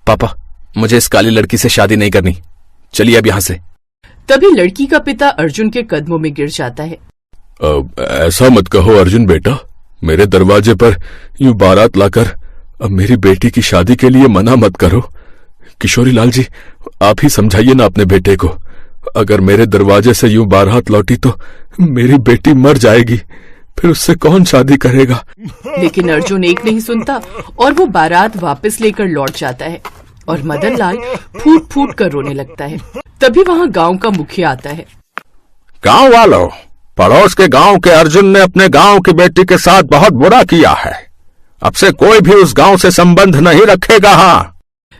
पापा, मुझे इस काली लड़की से शादी नहीं करनी, चलिए अब यहाँ से। तभी लड़की का पिता अर्जुन के कदमों में गिर जाता है। ऐसा मत कहो अर्जुन बेटा, मेरे दरवाजे पर यूं बारात लाकर अब मेरी बेटी की शादी के लिए मना मत करो। किशोरी लाल जी, आप ही समझाइए ना अपने बेटे को। अगर मेरे दरवाजे से यूं बारात लौटी तो मेरी बेटी मर जाएगी, फिर उससे कौन शादी करेगा। लेकिन अर्जुन एक नहीं सुनता और वो बारात वापस लेकर लौट जाता है और मदन लाल फूट फूट कर रोने लगता है। तभी वहाँ गांव का मुखिया आता है। गांव वालों, पड़ोस के गांव के अर्जुन ने अपने गांव की बेटी के साथ बहुत बुरा किया है। अब से कोई भी उस गांव से संबंध नहीं रखेगा। हाँ।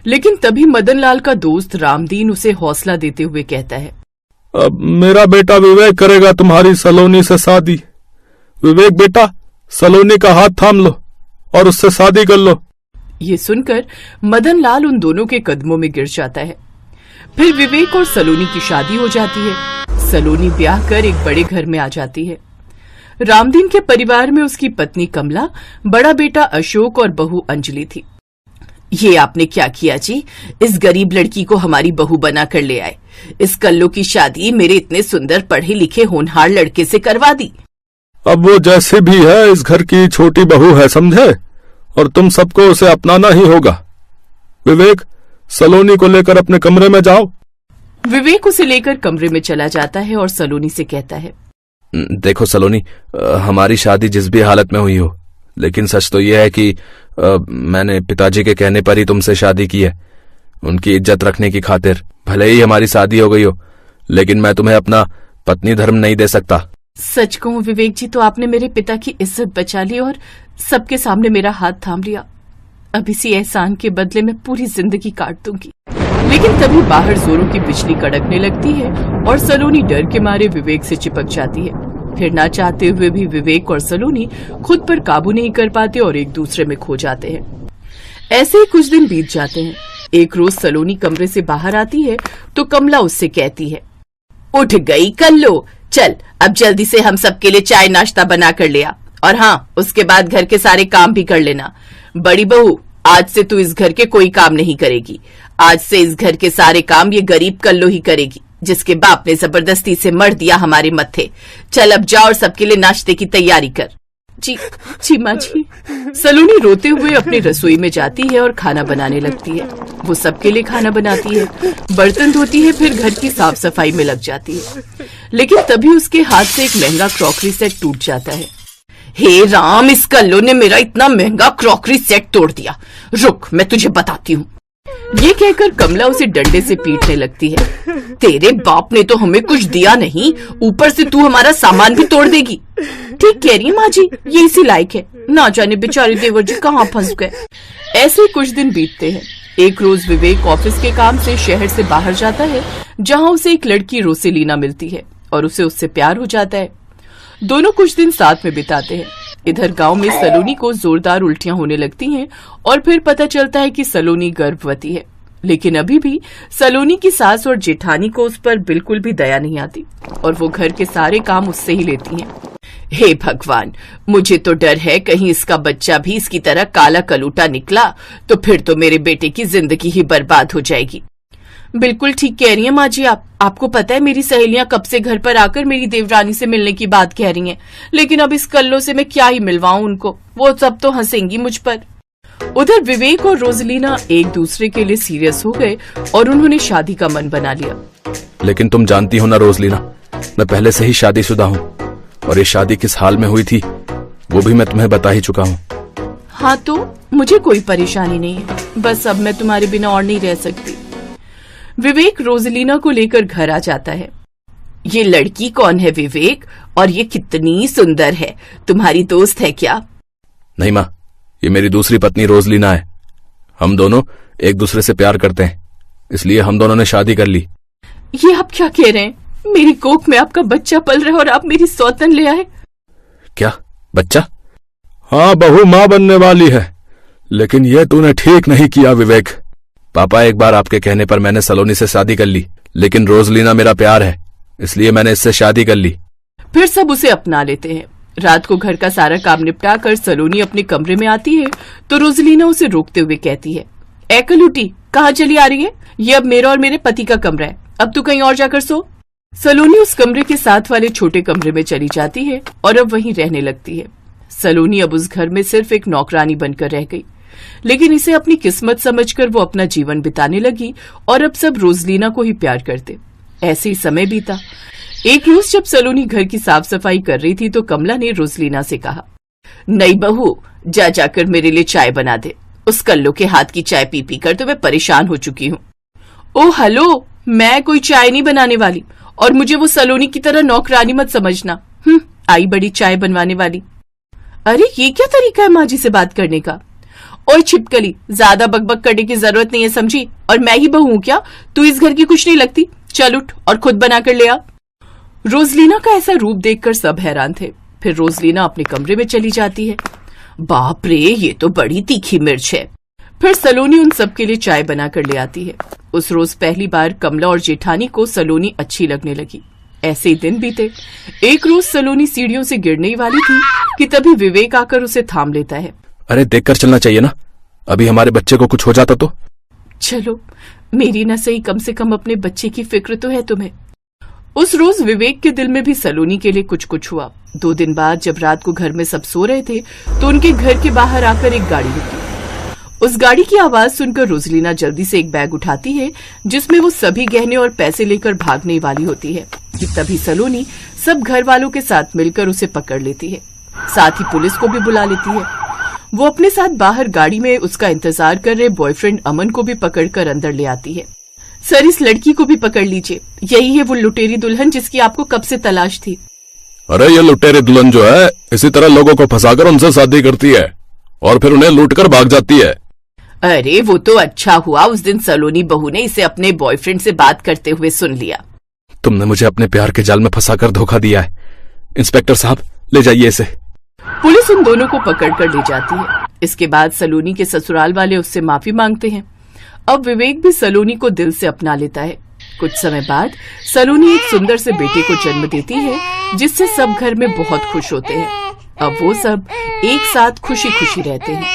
लेकिन तभी मदन लाल का दोस्त रामदीन उसे हौसला देते हुए कहता है, अब मेरा बेटा विवेक करेगा तुम्हारी सलोनी से शादी। विवेक बेटा, सलोनी का हाथ थाम लो और उससे शादी कर लो। ये सुनकर मदन लाल उन दोनों के कदमों में गिर जाता है। फिर विवेक और सलोनी की शादी हो जाती है। सलोनी ब्याह कर एक बड़े घर में आ जाती है। रामदीन के परिवार में उसकी पत्नी कमला, बड़ा बेटा अशोक और बहू अंजलि थी। ये आपने क्या किया जी? इस गरीब लड़की को हमारी बहू बना कर ले आए। इस कल्लो की शादी मेरे इतने सुंदर पढ़े लिखे होनहार लड़के से करवा दी। अब वो जैसे भी है इस घर की छोटी बहू है, समझे, और तुम सबको उसे अपनाना ही होगा। विवेक, सलोनी को लेकर अपने कमरे में जाओ। विवेक उसे लेकर कमरे में चला जाता है और सलोनी से कहता है, देखो सलोनी, हमारी शादी जिस भी हालत में हुई हो, लेकिन सच तो यह है कि मैंने पिताजी के कहने पर ही तुमसे शादी की है, उनकी इज्जत रखने की खातिर। भले ही हमारी शादी हो गई हो, लेकिन मैं तुम्हें अपना पत्नी धर्म नहीं दे सकता। सच कहूं विवेक जी, तो आपने मेरे पिता की इज्जत बचा ली और सबके सामने मेरा हाथ थाम लिया। अब इसी एहसान के बदले में पूरी जिंदगी काट दूंगी। लेकिन तभी बाहर जोरों की बिजली कड़कने लगती है और सलोनी डर के मारे विवेक से चिपक जाती है। फिर ना चाहते हुए भी विवेक और सलोनी खुद पर काबू नहीं कर पाते और एक दूसरे में खो जाते हैं। ऐसे ही कुछ दिन बीत जाते हैं। एक रोज सलोनी कमरे से बाहर आती है तो कमला उससे कहती है, उठ गई कल्लो, चल अब जल्दी से हम सबके लिए चाय नाश्ता बना कर ले आ, और हाँ, उसके बाद घर के सारे काम भी कर लेना। बड़ी बहू, आज से तू इस घर के कोई काम नहीं करेगी। आज से इस घर के सारे काम ये गरीब कल्लो ही करेगी, जिसके बाप ने जबरदस्ती से मर दिया हमारे मत्थे। चल अब जा और सबके लिए नाश्ते की तैयारी कर। जी माँ जी। सलोनी रोते हुए अपनी रसोई में जाती है और खाना बनाने लगती है। वो सबके लिए खाना बनाती है, बर्तन धोती है, फिर घर की साफ सफाई में लग जाती है। लेकिन तभी उसके हाथ से एक महंगा क्रॉकरी सेट टूट जाता है। हे राम, इस कल्लो ने मेरा इतना महंगा क्रॉकरी सेट तोड़ दिया। रुक, मैं तुझे बताती हूँ। ये कहकर कमला उसे डंडे से पीटने लगती है। तेरे बाप ने तो हमें कुछ दिया नहीं, ऊपर से तू हमारा सामान भी तोड़ देगी। ठीक कह रही है माँ जी, ये इसी लायक है। ना जाने बेचारे देवर जी कहाँ फंस गए। ऐसे कुछ दिन बीतते हैं। एक रोज विवेक ऑफिस के काम से शहर से बाहर जाता है, जहाँ उसे एक लड़की रोसेलिना मिलती है और उसे उससे प्यार हो जाता है। दोनों कुछ दिन साथ में बिताते हैं। इधर गांव में सलोनी को जोरदार उल्टियां होने लगती हैं और फिर पता चलता है कि सलोनी गर्भवती है। लेकिन अभी भी सलोनी की सास और जेठानी को उस पर बिल्कुल भी दया नहीं आती और वो घर के सारे काम उससे ही लेती हैं। हे भगवान, मुझे तो डर है कहीं इसका बच्चा भी इसकी तरह काला कलूटा निकला तो फिर तो मेरे बेटे की जिंदगी ही बर्बाद हो जाएगी। बिल्कुल ठीक कह रही हैं माँ जी। आपको पता है मेरी सहेलियां कब से घर पर आकर मेरी देवरानी से मिलने की बात कह रही हैं, लेकिन अब इस कल्लो से मैं क्या ही मिलवाऊं उनको, वो सब तो हंसेंगी मुझ पर। उधर विवेक और रोजलिना एक दूसरे के लिए सीरियस हो गए और उन्होंने शादी का मन बना लिया। लेकिन तुम जानती हो ना रोजलिना, मैं पहले से ही शादीशुदा हूँ और ये शादी किस हाल में हुई थी वो भी मैं तुम्हें बता ही चुका हूँ। हाँ, तो मुझे कोई परेशानी नहीं है, बस अब मैं तुम्हारे बिना और नहीं रह सकती। विवेक रोजलिना को लेकर घर आ जाता है। ये लड़की कौन है विवेक, और ये कितनी सुंदर है? तुम्हारी दोस्त है क्या? नहीं माँ, ये मेरी दूसरी पत्नी रोजलिना है। हम दोनों एक दूसरे से प्यार करते हैं, इसलिए हम दोनों ने शादी कर ली। ये आप क्या कह रहे हैं? मेरी कोख में आपका बच्चा पल रहा है और आप मेरी सौतन ले आए। क्या बच्चा? हाँ, बहू माँ बनने वाली है, लेकिन ये तूने ठीक नहीं किया विवेक। पापा, एक बार आपके कहने पर मैंने सलोनी से शादी कर ली, लेकिन रोजलिना मेरा प्यार है, इसलिए मैंने इससे शादी कर ली। फिर सब उसे अपना लेते हैं। रात को घर का सारा काम निपटा कर सलोनी अपने कमरे में आती है तो रोजलिना उसे रोकते हुए कहती है, एकलूटी कहाँ चली आ रही है? ये अब मेरा और मेरे पति का कमरा है, अब तू कहीं और जाकर सो। सलोनी उस कमरे के साथ वाले छोटे कमरे में चली जाती है और अब वहीं रहने लगती है। सलोनी अब उस घर में सिर्फ एक नौकरानी बनकर रह गई, लेकिन इसे अपनी किस्मत समझकर वो अपना जीवन बिताने लगी और अब सब रोजलीना को ही प्यार करते। ऐसे ही समय बीता। एक रोज जब सलोनी घर की साफ सफाई कर रही थी तो कमला ने रोजलीना से कहा, नई बहू, जा जाकर मेरे लिए चाय बना दे। उस कल्लो के हाथ की चाय पी पी कर तो मैं परेशान हो चुकी हूँ। ओ हेलो, मैं कोई चाय नहीं बनाने वाली और मुझे वो सलोनी की तरह नौकरानी मत समझना। आई बड़ी चाय बनवाने वाली। अरे ये क्या तरीका है माँ जी से बात करने का? ओए छिपकली, ज्यादा बकबक करने की जरूरत नहीं है, समझी? और मैं ही बहू हूं क्या? तू इस घर की कुछ नहीं लगती। चल उठ और खुद बनाकर ले आ। रोजलीना का ऐसा रूप देखकर सब हैरान थे। फिर रोजलीना अपने कमरे में चली जाती है। बाप रे, ये तो बड़ी तीखी मिर्च है। फिर सलोनी उन सबके लिए चाय बनाकर ले आती है। उस रोज पहली बार कमला और जेठानी को सलोनी अच्छी लगने लगी। ऐसे ही दिन बीते। एक रोज सलोनी सीढ़ियों से गिरने ही वाली थी कि तभी विवेक आकर उसे थाम लेता है। अरे देखकर चलना चाहिए ना, अभी हमारे बच्चे को कुछ हो जाता तो। चलो, मेरी न सही कम से कम अपने बच्चे की फिक्र तो है तुम्हें। उस रोज विवेक के दिल में भी सलोनी के लिए कुछ कुछ हुआ। 2 दिन बाद जब रात को घर में सब सो रहे थे तो उनके घर के बाहर आकर एक गाड़ी रुकी। उस गाड़ी की आवाज सुनकर रोजलीना जल्दी से एक बैग उठाती है जिसमें वो सभी गहने और पैसे लेकर भागने वाली होती है कि तभी सलोनी सब घर वालों के साथ मिलकर उसे पकड़ लेती है। साथ ही पुलिस को भी बुला लेती है। वो अपने साथ बाहर गाड़ी में उसका इंतजार कर रहे बॉयफ्रेंड अमन को भी पकड़कर अंदर ले आती है। सर, इस लड़की को भी पकड़ लीजिए, यही है वो लुटेरी दुल्हन जिसकी आपको कब से तलाश थी। अरे ये लुटेरी दुल्हन जो है इसी तरह लोगों को फंसाकर उनसे शादी करती है और फिर उन्हें लूटकर भाग जाती है। अरे वो तो अच्छा हुआ उस दिन सलोनी बहू ने इसे अपने बॉयफ्रेंड से बात करते हुए सुन लिया। तुमने मुझे अपने प्यार के जाल में फंसाकर धोखा दिया है। इंस्पेक्टर साहब, ले जाइए इसे। पुलिस उन दोनों को पकड़कर ले जाती है। इसके बाद सलोनी के ससुराल वाले उससे माफी मांगते हैं। अब विवेक भी सलोनी को दिल से अपना लेता है। कुछ समय बाद सलोनी एक सुंदर से बेटे को जन्म देती है जिससे सब घर में बहुत खुश होते हैं। अब वो सब एक साथ खुशी खुशी रहते हैं।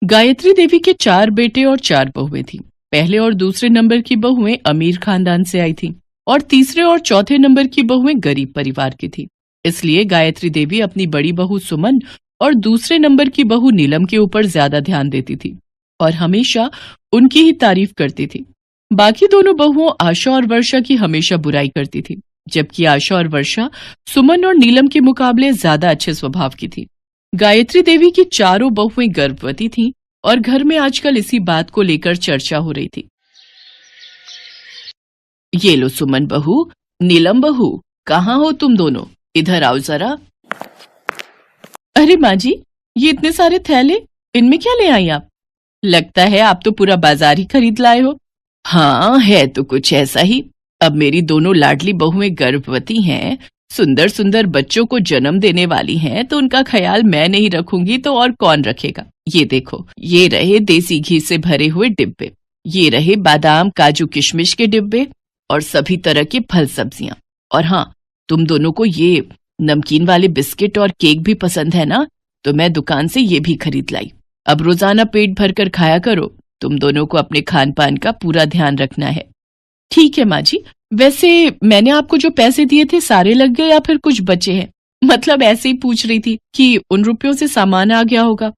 गायत्री देवी के 4 बेटे और 4 बहुएं थीं। पहले और दूसरे नंबर की बहुएं अमीर खानदान से आई थीं और तीसरे और चौथे नंबर की बहुएं गरीब परिवार की थीं। इसलिए गायत्री देवी अपनी बड़ी बहू सुमन और दूसरे नंबर की बहू नीलम के ऊपर ज्यादा ध्यान देती थी और हमेशा उनकी ही तारीफ करती थी। बाकी दोनों बहुओं आशा और वर्षा की हमेशा बुराई करती थी, जबकि आशा और वर्षा सुमन और नीलम के मुकाबले ज्यादा अच्छे स्वभाव की थी। गायत्री देवी की चारों बहुएं गर्भवती थीं और घर में आजकल इसी बात को लेकर चर्चा हो रही थी। ये लो सुमन बहू, नीलम बहू, कहाँ हो तुम दोनों? इधर आओ जरा। अरे माँ जी, ये इतने सारे थैले, इनमें क्या ले आई आप? लगता है आप तो पूरा बाजार ही खरीद लाए हो। हाँ, है तो कुछ ऐसा ही। अब मेरी दोनों लाडली बहुएं गर्भवती हैं, सुंदर सुंदर बच्चों को जन्म देने वाली हैं, तो उनका ख्याल मैं नहीं रखूंगी तो और कौन रखेगा? ये देखो, ये रहे देसी घी से भरे हुए डिब्बे, ये रहे बादाम काजू किशमिश के डिब्बे और सभी तरह के फल सब्जियां। और हाँ, तुम दोनों को ये नमकीन वाले बिस्किट और केक भी पसंद है ना, तो मैं दुकान से ये भी खरीद लाई। अब रोजाना पेट भरकर खाया करो। तुम दोनों को अपने खान पान का पूरा ध्यान रखना है। ठीक है माँ जी। वैसे मैंने आपको जो पैसे दिए थे सारे लग गए या फिर कुछ बचे हैं? मतलब ऐसे ही पूछ रही थी कि उन रुपयों से सामान आ गया होगा।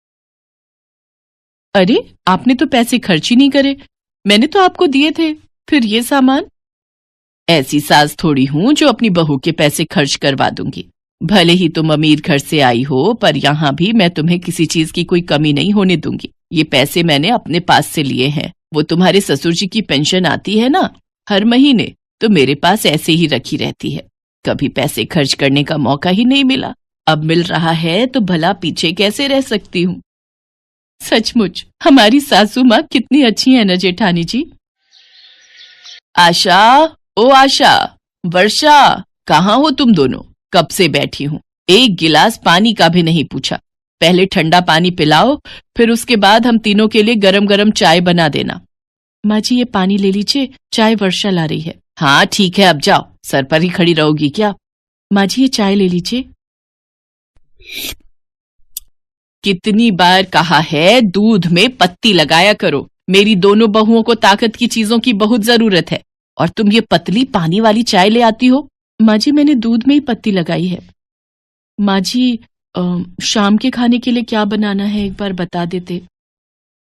अरे आपने तो पैसे खर्च ही नहीं करे, मैंने तो आपको दिए थे, फिर ये सामान? ऐसी सास थोड़ी हूं जो अपनी बहू के पैसे खर्च करवा दूंगी। भले ही तुम अमीर घर से आई हो, पर यहाँ भी मैं तुम्हें किसी चीज की कोई कमी नहीं होने दूंगी। ये पैसे मैंने अपने पास से लिए हैं। वो तुम्हारे ससुर जी की पेंशन आती है ना हर महीने, तो मेरे पास ऐसे ही रखी रहती है। कभी पैसे खर्च करने का मौका ही नहीं मिला, अब मिल रहा है तो भला पीछे कैसे रह सकती हूँ। सचमुच हमारी सासू माँ कितनी अच्छी है ना जेठानी जी। आशा, ओ आशा, वर्षा, कहाँ हो तुम दोनों? कब से बैठी हूँ, एक गिलास पानी का भी नहीं पूछा। पहले ठंडा पानी पिलाओ, फिर उसके बाद हम तीनों के लिए गरम गरम चाय बना देना। माँ जी ये पानी ले लीजिए, चाय वर्षा ला रही है। हाँ ठीक है, अब जाओ, सर पर ही खड़ी रहोगी क्या? माँ जी ये चाय ले लीजिए। कितनी बार कहा है दूध में पत्ती लगाया करो। मेरी दोनों बहुओं को ताकत की चीजों की बहुत जरूरत है और तुम ये पतली पानी वाली चाय ले आती हो। माँ जी, मैंने दूध में ही पत्ती लगाई है। माँ जी, शाम के खाने के लिए क्या बनाना है एक बार बता देते।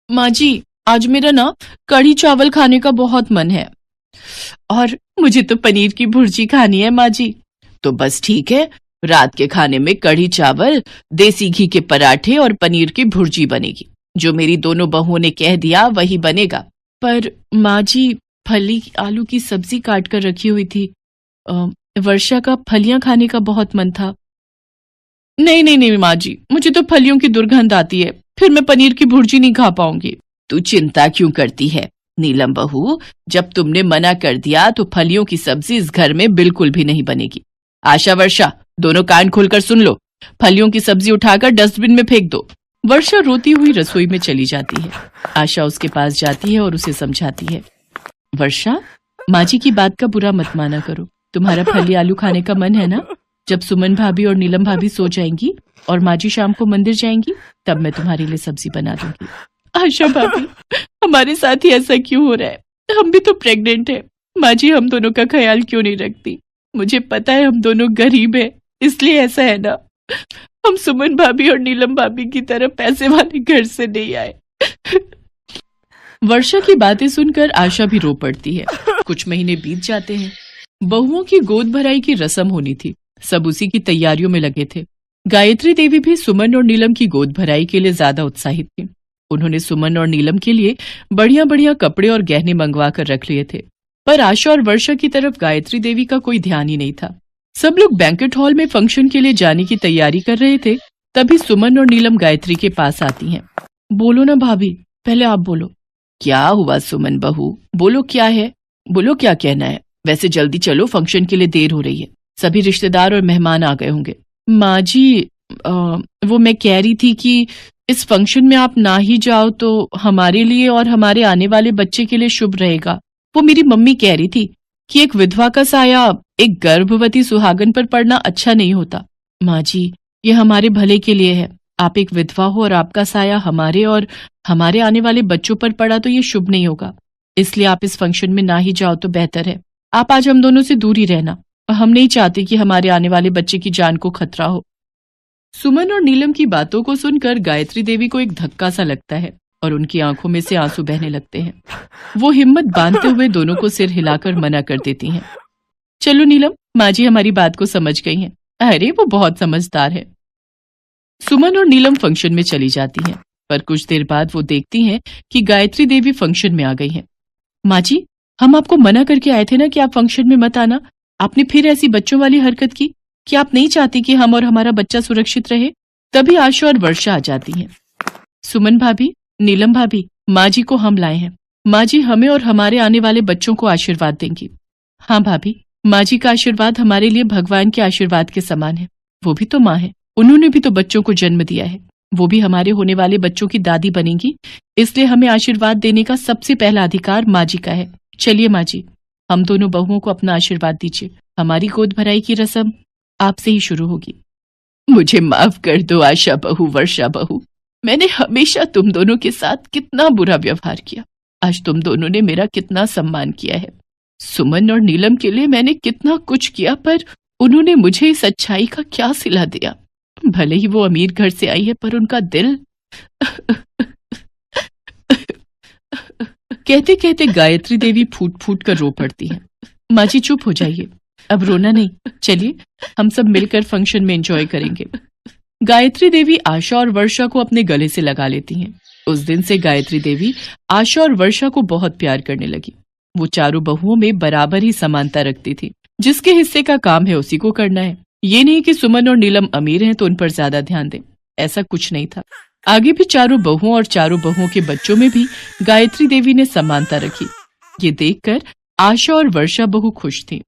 माँ जी, आज मेरा ना कढ़ी चावल खाने का बहुत मन है और मुझे तो पनीर की भुर्जी खानी है माँ जी। तो बस ठीक है, रात के खाने में कढ़ी चावल, देसी घी के पराठे और पनीर की भुर्जी बनेगी। जो मेरी दोनों बहुओं ने कह दिया वही बनेगा। पर माँ जी, फली आलू की सब्जी काट कर रखी हुई थी। वर्षा का फलियां खाने का बहुत मन था। नहीं नहीं नहीं माँ जी, मुझे तो फलियों की दुर्गंध आती है, फिर मैं पनीर की भुर्जी नहीं खा पाऊंगी। तू चिंता क्यों करती है नीलम बहू, जब तुमने मना कर दिया तो फलियों की सब्जी इस घर में बिल्कुल भी नहीं बनेगी। आशा, वर्षा, दोनों कान खोलकर सुन लो, फलियों की सब्जी उठाकर डस्टबिन में फेंक दो। वर्षा रोती हुई रसोई में चली जाती है। आशा उसके पास जाती है और उसे समझाती है। वर्षा, माँ जी की बात का बुरा मत माना करो। तुम्हारा फली आलू खाने का मन है ना? जब सुमन भाभी और नीलम भाभी सो जाएंगी और माँ जी शाम को मंदिर जाएंगी, तब मैं तुम्हारे लिए सब्जी बना दूंगी। आशा भाभी, हमारे साथ ही ऐसा क्यों हो रहा है? हम भी तो प्रेग्नेंट है। माँ जी हम दोनों का ख्याल क्यों नहीं रखती? मुझे पता है हम दोनों गरीब है, इसलिए ऐसा है ना। हम सुमन भाभी और नीलम भाभी की तरह पैसे वाले घर से नहीं आए। वर्षा की बातें सुनकर आशा भी रो पड़ती है। कुछ महीने बीत जाते हैं। बहुओं की गोद भराई की रस्म होनी थी। सब उसी की तैयारियों में लगे थे। गायत्री देवी भी सुमन और नीलम की गोद भराई के लिए ज्यादा उत्साहित थी। उन्होंने सुमन और नीलम के लिए बढ़िया बढ़िया कपड़े और गहने मंगवा कर रख लिए थे। पर आशा और वर्षा की तरफ गायत्री देवी का कोई ध्यान ही नहीं था। सब लोग बैंकेट हॉल में फंक्शन के लिए जाने की तैयारी कर रहे थे। तभी सुमन और नीलम गायत्री के पास आती हैं। बोलो ना भाभी, पहले आप बोलो। क्या हुआ सुमन बहू, बोलो क्या है, बोलो क्या कहना है। वैसे जल्दी चलो, फंक्शन के लिए देर हो रही है, सभी रिश्तेदार और मेहमान आ गए होंगे। माँ जी, वो मैं कह रही थी कि इस फंक्शन में आप ना ही जाओ तो हमारे लिए और हमारे आने वाले बच्चे के लिए शुभ रहेगा। वो मेरी मम्मी कह रही थी कि एक विधवा का साया एक गर्भवती सुहागन पर पड़ना अच्छा नहीं होता। माँ जी, ये हमारे भले के लिए है। आप एक विधवा हो और आपका साया हमारे और हमारे आने वाले बच्चों पर पड़ा तो ये शुभ नहीं होगा। इसलिए आप इस फंक्शन में ना ही जाओ तो बेहतर है। आप आज हम दोनों से दूर ही रहना। हम नहीं चाहते कि हमारे आने वाले बच्चे की जान को खतरा हो। सुमन और नीलम की बातों को सुनकर गायत्री देवी को एक धक्का सा लगता है और उनकी आंखों में से आंसू बहने लगते हैं। वो हिम्मत बांधते हुए दोनों को सिर हिलाकर मना कर देती हैं। चलो नीलम, माँ जी हमारी बात को समझ गई हैं। अरे वो बहुत समझदार है। सुमन और नीलम फंक्शन में चली जाती हैं, पर कुछ देर बाद वो देखती हैं कि गायत्री देवी फंक्शन में आ गई हैं। माँ जी, हम आपको मना करके आए थे ना कि आप फंक्शन में मत आना। आपने फिर ऐसी बच्चों वाली हरकत की कि आप नहीं चाहती कि हम और हमारा बच्चा सुरक्षित रहे। तभी आशा और वर्षा आ जाती हैं। सुमन भाभी, नीलम भाभी, माँ जी को हम लाए हैं। माँ जी हमें और हमारे आने वाले बच्चों को आशीर्वाद देंगी। हाँ भाभी, माँ जी का आशीर्वाद हमारे लिए भगवान के आशीर्वाद के समान है। वो भी तो माँ है, उन्होंने भी तो बच्चों को जन्म दिया है। वो भी हमारे होने वाले बच्चों की दादी बनेंगी, इसलिए हमें आशीर्वाद देने का सबसे पहला अधिकार माँ जी का है। चलिए माँ जी, हम दोनों बहुओं को अपना आशीर्वाद दीजिए। हमारी गोद भराई की रस्म आपसे ही शुरू होगी। मुझे माफ कर दो आशा बहू, वर्षा बहू, मैंने हमेशा तुम दोनों के साथ कितना बुरा व्यवहार किया। आज तुम दोनों ने मेरा कितना सम्मान किया है। सुमन और नीलम के लिए मैंने कितना कुछ किया, पर उन्होंने मुझे इस अच्छाई का क्या सिला दिया। भले ही वो अमीर घर से आई है, पर उनका दिल कहते कहते गायत्री देवी फूट फूट कर रो पड़ती है। माँ जी चुप हो जाइए, अब रोना नहीं, चलिए हम सब मिलकर फंक्शन में एंजॉय करेंगे। गायत्री देवी आशा और वर्षा को अपने गले से लगा लेती हैं। उस दिन से गायत्री देवी आशा और वर्षा को बहुत प्यार करने लगी। वो चारों बहुओं में बराबर ही समानता रखती थी। जिसके हिस्से का काम है उसी को करना है। ये नहीं कि सुमन और नीलम अमीर हैं तो उन पर ज्यादा ध्यान दें, ऐसा कुछ नहीं था। आगे भी चारों बहुओं और चारों बहुओं के बच्चों में भी गायत्री देवी ने समानता रखी। ये देखकर आशा और वर्षा बहु खुश थी।